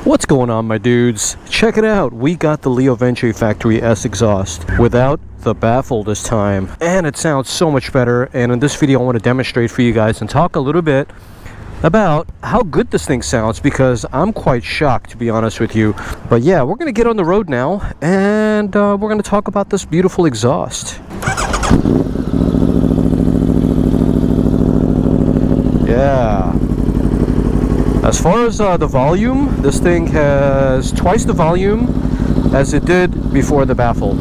What's going on, my dudes? Check it out. We got the LeoVince Factory S exhaust without the baffle this time, and it sounds so much better. And in this video I want to demonstrate for you guys and talk a little bit about how good this thing sounds, because I'm quite shocked, to be honest with you. But yeah, we're gonna get on the road now, and we're gonna talk about this beautiful exhaust. Yeah. As far as the volume, this thing has twice the volume as it did before the baffle.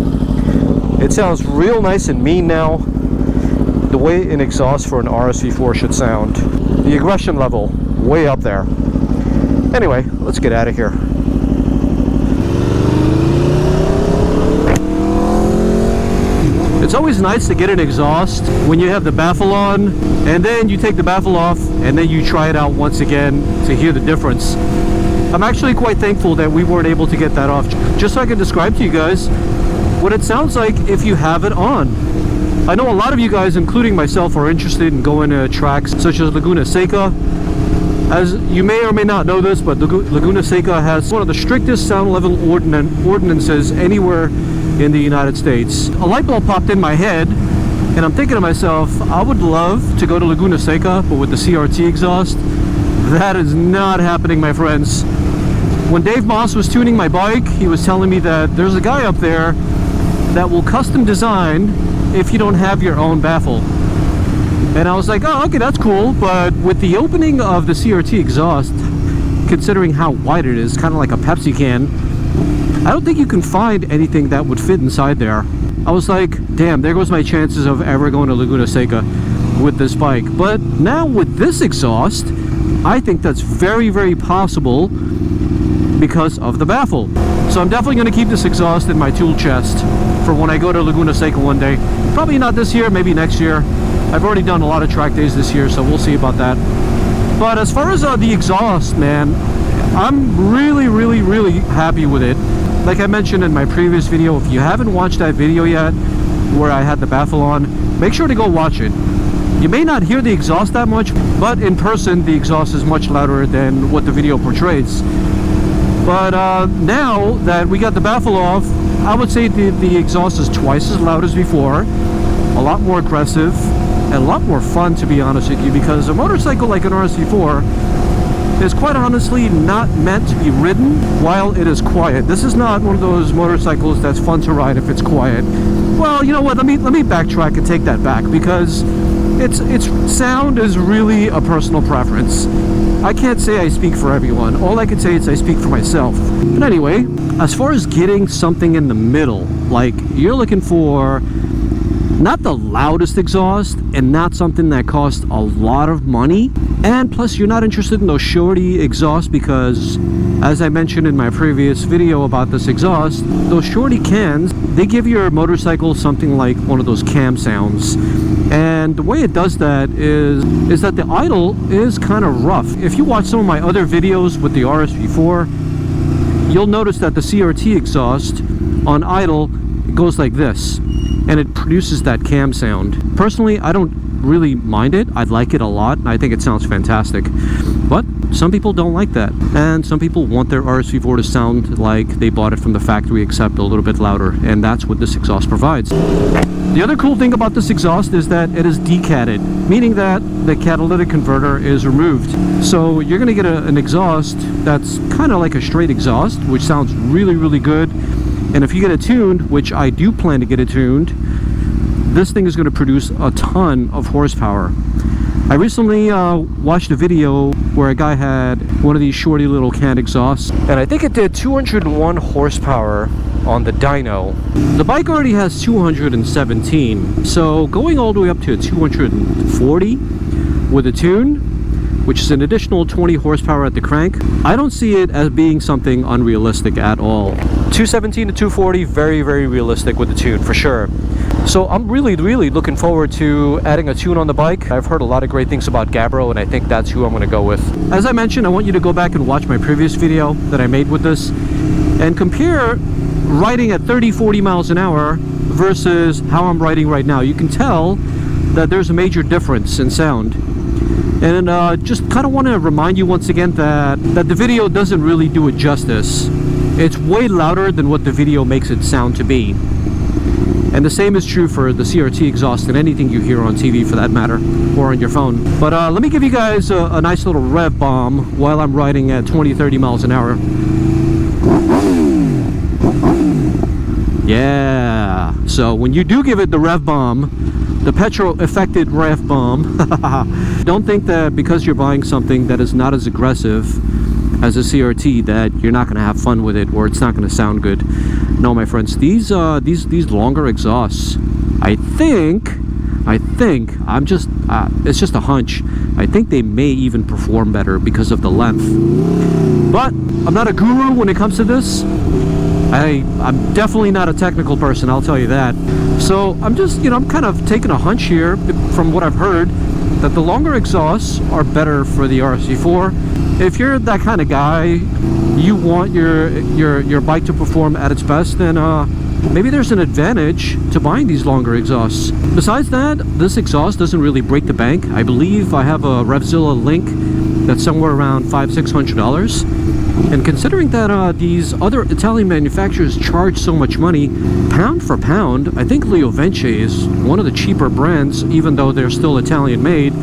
It sounds real nice and mean now, the way an exhaust for an RSV4 should sound. The aggression level, way up there. Anyway, let's get out of here. It's always nice to get an exhaust when you have the baffle on, and then you take the baffle off, and then you try it out once again to hear the difference. I'm actually quite thankful that we weren't able to get that off, just so I can describe to you guys what it sounds like if you have it on. I know a lot of you guys, including myself, are interested in going to tracks such as Laguna Seca. As you may or may not know this, but Laguna Seca has one of the strictest sound level ordinances anywhere in the United States. A light bulb popped in my head, and I'm thinking to myself, I would love to go to Laguna Seca, but with the CRT exhaust. That is not happening, my friends. When Dave Moss was tuning my bike, he was telling me that there's a guy up there that will custom design if you don't have your own baffle. And I was like, oh, okay, that's cool. But with the opening of the CRT exhaust, considering how wide it is, kind of like a Pepsi can, I don't think you can find anything that would fit inside there. I was like, damn, there goes my chances of ever going to Laguna Seca with this bike. But now with this exhaust, I think that's very, very possible because of the baffle. So I'm definitely going to keep this exhaust in my tool chest for when I go to Laguna Seca one day. Probably not this year, maybe next year. I've already done a lot of track days this year, so we'll see about that. But as far as the exhaust, man, I'm really, really, really happy with it. Like I mentioned in my previous video, if you haven't watched that video yet where I had the baffle on, make sure to go watch it. You may not hear the exhaust that much, but in person the exhaust is much louder than what the video portrays. But now that we got the baffle off, I would say the exhaust is twice as loud as before, a lot more aggressive, and a lot more fun, to be honest with you, because a motorcycle like an RSV4 is quite honestly not meant to be ridden while it is quiet. This is not one of those motorcycles that's fun to ride if it's quiet. Well, you know what, let me backtrack and take that back, because its sound is really a personal preference. I can't say I speak for everyone. All I can say is I speak for myself. But anyway, as far as getting something in the middle, like you're looking for not the loudest exhaust and not something that costs a lot of money, and plus you're not interested in those shorty exhausts, because as I mentioned in my previous video about this exhaust, those shorty cans, they give your motorcycle something like one of those cam sounds. And the way it does that is that the idle is kind of rough. If you watch some of my other videos with the RSV4, you'll notice that the CRT exhaust on idle goes like this, and it produces that cam sound. Personally, I don't really mind it. I like it a lot, and I think it sounds fantastic. But some people don't like that, and some people want their RSV4 to sound like they bought it from the factory, except a little bit louder, and that's what this exhaust provides. The other cool thing about this exhaust is that it is decatted, meaning that the catalytic converter is removed. So you're going to get an exhaust that's kind of like a straight exhaust, which sounds really, really good. And if you get it tuned, which I do plan to get it tuned, this thing is going to produce a ton of horsepower. I recently watched a video where a guy had one of these shorty little can exhausts, and I think it did 201 horsepower on the dyno. The bike already has 217, so going all the way up to 240 with a tune, which is an additional 20 horsepower at the crank, I don't see it as being something unrealistic at all. 217 to 240, very, very realistic with the tune, for sure. So I'm really, really looking forward to adding a tune on the bike. I've heard a lot of great things about Gabbro, and I think that's who I'm going to go with. As I mentioned, I want you to go back and watch my previous video that I made with this and compare riding at 30-40 miles an hour versus how I'm riding right now. You can tell that there's a major difference in sound. And just kind of want to remind you once again that the video doesn't really do it justice. It's way louder than what the video makes it sound to be. And the same is true for the CRT exhaust and anything you hear on TV for that matter, or on your phone. But let me give you guys a nice little rev bomb while I'm riding at 20-30 miles an hour. Yeah, so when you do give it the rev bomb, the petrol affected rev bomb, don't think that because you're buying something that is not as aggressive as a CRT that you're not going to have fun with it, or it's not going to sound good. No, my friends, these longer exhausts, I think I'm just it's just a hunch, I think they may even perform better because of the length. But I'm not a guru when it comes to this. I'm definitely not a technical person, I'll tell you that. So I'm just, I'm kind of taking a hunch here from what I've heard that the longer exhausts are better for the RSV4. If you're that kind of guy, you want your bike to perform at its best, then maybe there's an advantage to buying these longer exhausts. Besides that, this exhaust doesn't really break the bank. I believe I have a Revzilla link that's somewhere around $500-600. And considering that these other Italian manufacturers charge so much money, pound for pound, I think LeoVince is one of the cheaper brands, even though they're still Italian made.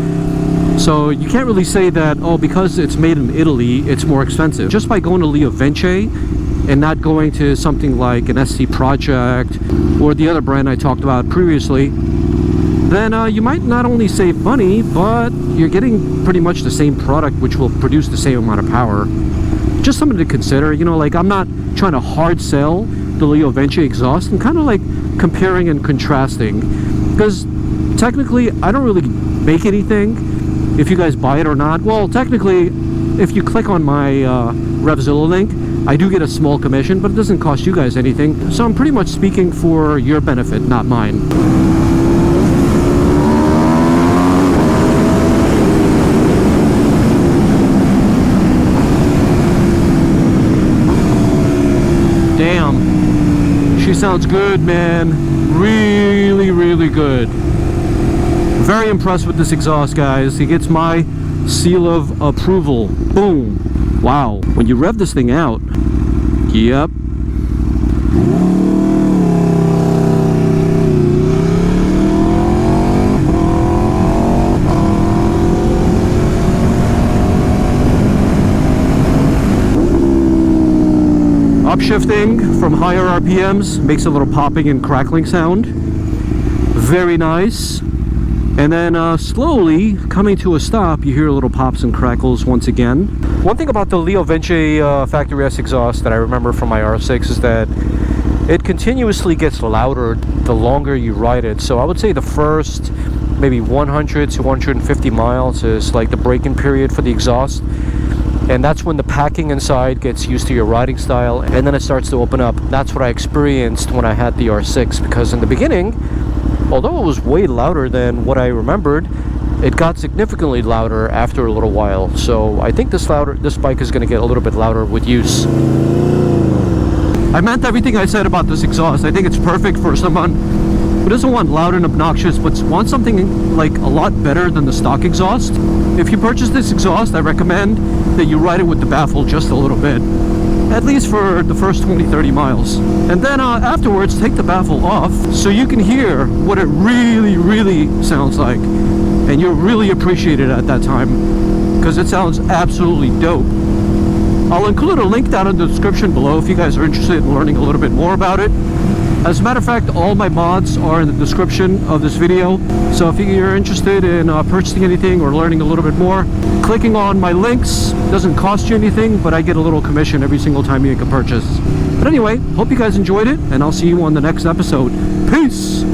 So you can't really say that, oh, because it's made in Italy, it's more expensive. Just by going to LeoVince and not going to something like an SC Project or the other brand I talked about previously, then you might not only save money, but you're getting pretty much the same product, which will produce the same amount of power. Just something to consider. Like, I'm not trying to hard sell the LeoVince exhaust. I'm kind of like comparing and contrasting, because technically I don't really make anything if you guys buy it or not. Well, technically, if you click on my Revzilla link, I do get a small commission, but it doesn't cost you guys anything. So I'm pretty much speaking for your benefit, not mine. Damn, she sounds good, man. Really, really good. Very impressed with this exhaust, guys. He gets my seal of approval. Boom. Wow. When you rev this thing out, yep. Upshifting from higher RPMs makes a little popping and crackling sound. Very nice. And then slowly coming to a stop, you hear little pops and crackles once again. One thing about the LeoVince Factory S exhaust that I remember from my R6 is that it continuously gets louder the longer you ride it. So I would say the first maybe 100 to 150 miles is like the break-in period for the exhaust. And that's when the packing inside gets used to your riding style, and then it starts to open up. That's what I experienced when I had the R6, because in the beginning, although it was way louder than what I remembered, it got significantly louder after a little while. So I think this bike is going to get a little bit louder with use. I meant everything I said about this exhaust. I think it's perfect for someone who doesn't want loud and obnoxious, but wants something like a lot better than the stock exhaust. If you purchase this exhaust, I recommend that you ride it with the baffle just a little bit, at least for the first 20-30 miles. And then afterwards, take the baffle off so you can hear what it really, really sounds like. And you'll really appreciate it at that time, because it sounds absolutely dope. I'll include a link down in the description below if you guys are interested in learning a little bit more about it. As a matter of fact, all my mods are in the description of this video. So if you're interested in purchasing anything or learning a little bit more, clicking on my links doesn't cost you anything, but I get a little commission every single time you make a purchase. But anyway, hope you guys enjoyed it, and I'll see you on the next episode. Peace!